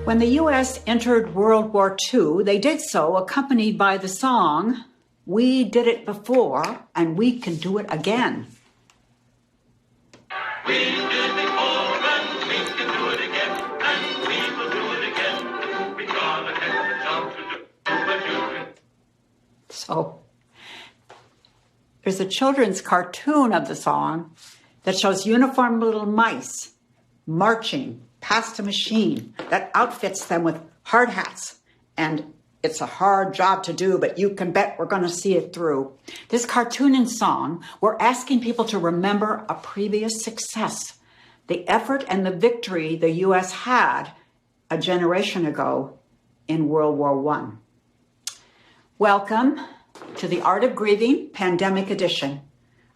When the U.S. entered World War II, they did so accompanied by the song, "We did it before and we can do it again." We did it before and we can do it again, and we will do it again. We got a heck of a job to do, but you can. So there's a children's cartoon of the song that shows uniformed little mice marching past a machine that outfits them with hard hats. And it's a hard job to do, but you can bet we're going to see it through. This cartoon and song, we're asking people to remember a previous success, the effort and the victory the U.S. had a generation ago in World War I. Welcome to the Art of Grieving Pandemic Edition.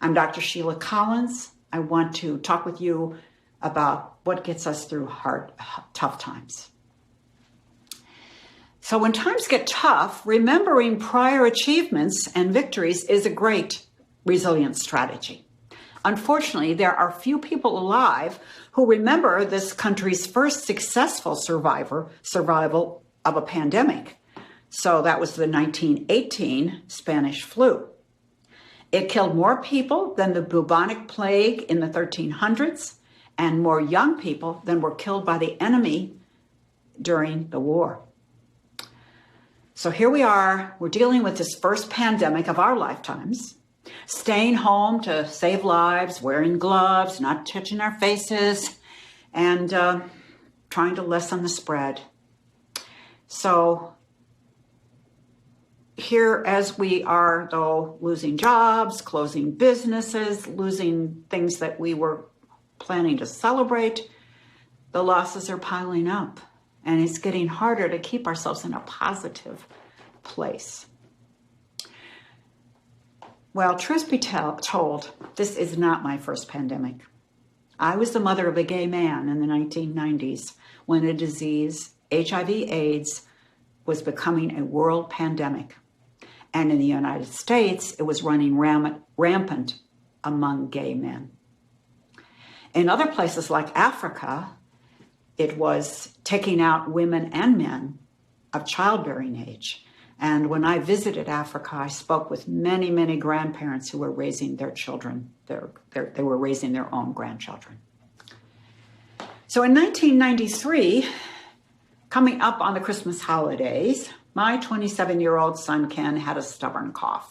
I'm Dr. Sheila Collins. I want to talk with you about what gets us through tough times. So when times get tough, remembering prior achievements and victories is a great resilience strategy. Unfortunately, there are few people alive who remember this country's first successful survival of a pandemic. So that was the 1918 Spanish flu. It killed more people than the bubonic plague in the 1300s, and more young people than were killed by the enemy during the war. So here we are, we're dealing with this first pandemic of our lifetimes, staying home to save lives, wearing gloves, not touching our faces, and trying to lessen the spread. So here, as we are, though, losing jobs, closing businesses, losing things that we were planning to celebrate, the losses are piling up, and it's getting harder to keep ourselves in a positive place. Well, truth be told, this is not my first pandemic. I was the mother of a gay man in the 1990s when a disease, HIV/AIDS, was becoming a world pandemic. And in the United States, it was running rampant among gay men. In other places like Africa, it was taking out women and men of childbearing age. And when I visited Africa, I spoke with many, many grandparents who were raising their children. They were raising their own grandchildren. So in 1993, coming up on the Christmas holidays, my 27-year-old son, Ken, had a stubborn cough.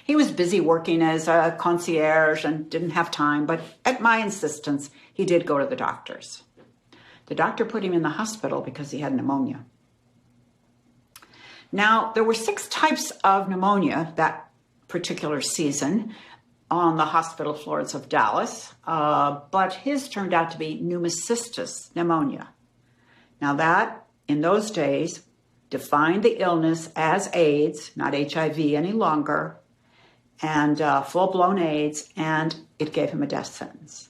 He was busy working as a concierge and didn't have time, but at my insistence, he did go to the doctor's. The doctor put him in the hospital because he had pneumonia. Now, there were 6 types of pneumonia that particular season on the hospital floors of Dallas, but his turned out to be pneumocystis pneumonia. Now that, in those days, defined the illness as AIDS, not HIV any longer, and full-blown AIDS, and it gave him a death sentence.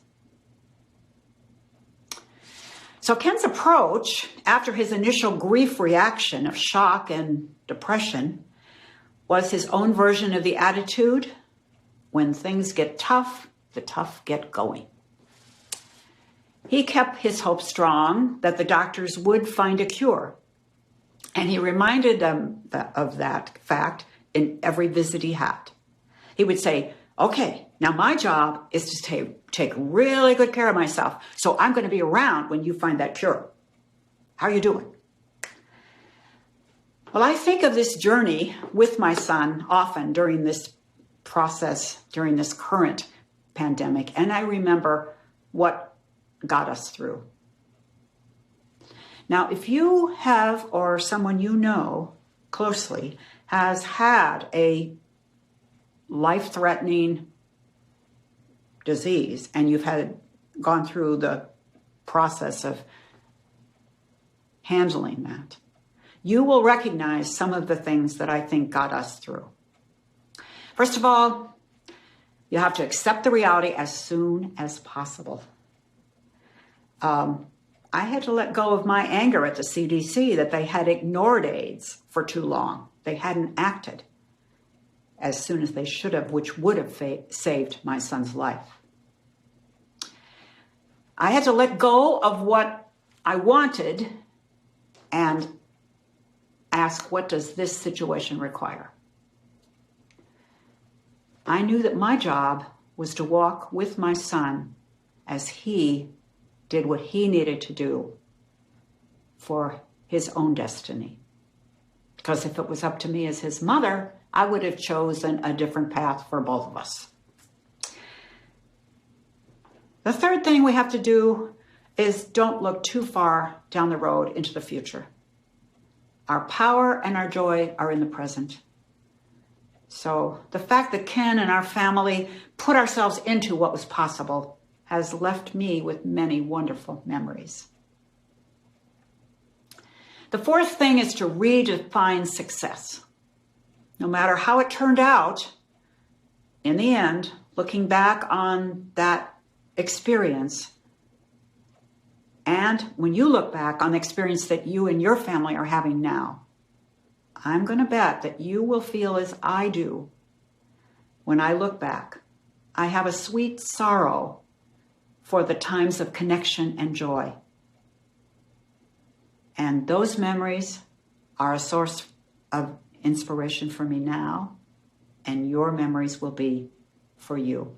So Ken's approach, after his initial grief reaction of shock and depression, was his own version of the attitude, when things get tough, the tough get going. He kept his hope strong that the doctors would find a cure, and he reminded them of that fact in every visit he had. He would say, okay, now my job is to take really good care of myself, so I'm going to be around when you find that cure. How are you doing? Well, I think of this journey with my son often during this process, during this current pandemic, and I remember what got us through. Now, if you have, or someone you know closely, has had a life-threatening disease, and you've gone through the process of handling that, you will recognize some of the things that I think got us through. First of all, you have to accept the reality as soon as possible. I had to let go of my anger at the CDC that they had ignored AIDS for too long. They hadn't acted as soon as they should have, which would have saved my son's life. I had to let go of what I wanted and ask, what does this situation require? I knew that my job was to walk with my son as he did what he needed to do for his own destiny. Because if it was up to me as his mother, I would have chosen a different path for both of us. The third thing we have to do is don't look too far down the road into the future. Our power and our joy are in the present. So the fact that Ken and our family put ourselves into what was possible has left me with many wonderful memories. The fourth thing is to redefine success. No matter how it turned out, in the end, looking back on that experience, and when you look back on the experience that you and your family are having now, I'm going to bet that you will feel as I do when I look back. I have a sweet sorrow for the times of connection and joy. And those memories are a source of inspiration for me now, and your memories will be for you.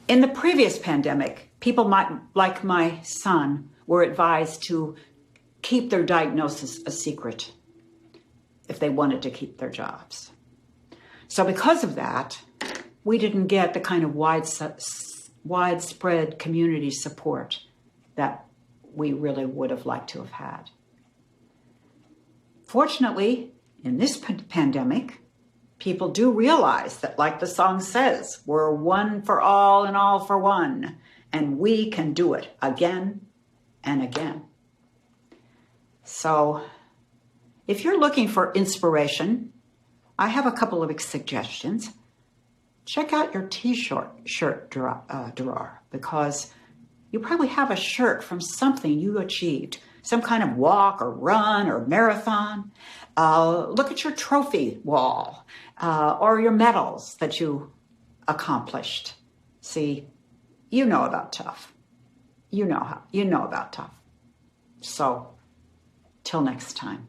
In the previous pandemic, people like my son were advised to keep their diagnosis a secret if they wanted to keep their jobs. So because of that, we didn't get the kind of widespread community support that we really would have liked to have had. Fortunately, in this pandemic, people do realize that, like the song says, we're one for all and all for one, and we can do it again and again. So if you're looking for inspiration, I have a couple of suggestions. Check out your shirt drawer, because you probably have a shirt from something you achieved, some kind of walk or run or marathon. Look at your trophy wall or your medals that you accomplished. See, you know about tough. You know about tough. So, till next time.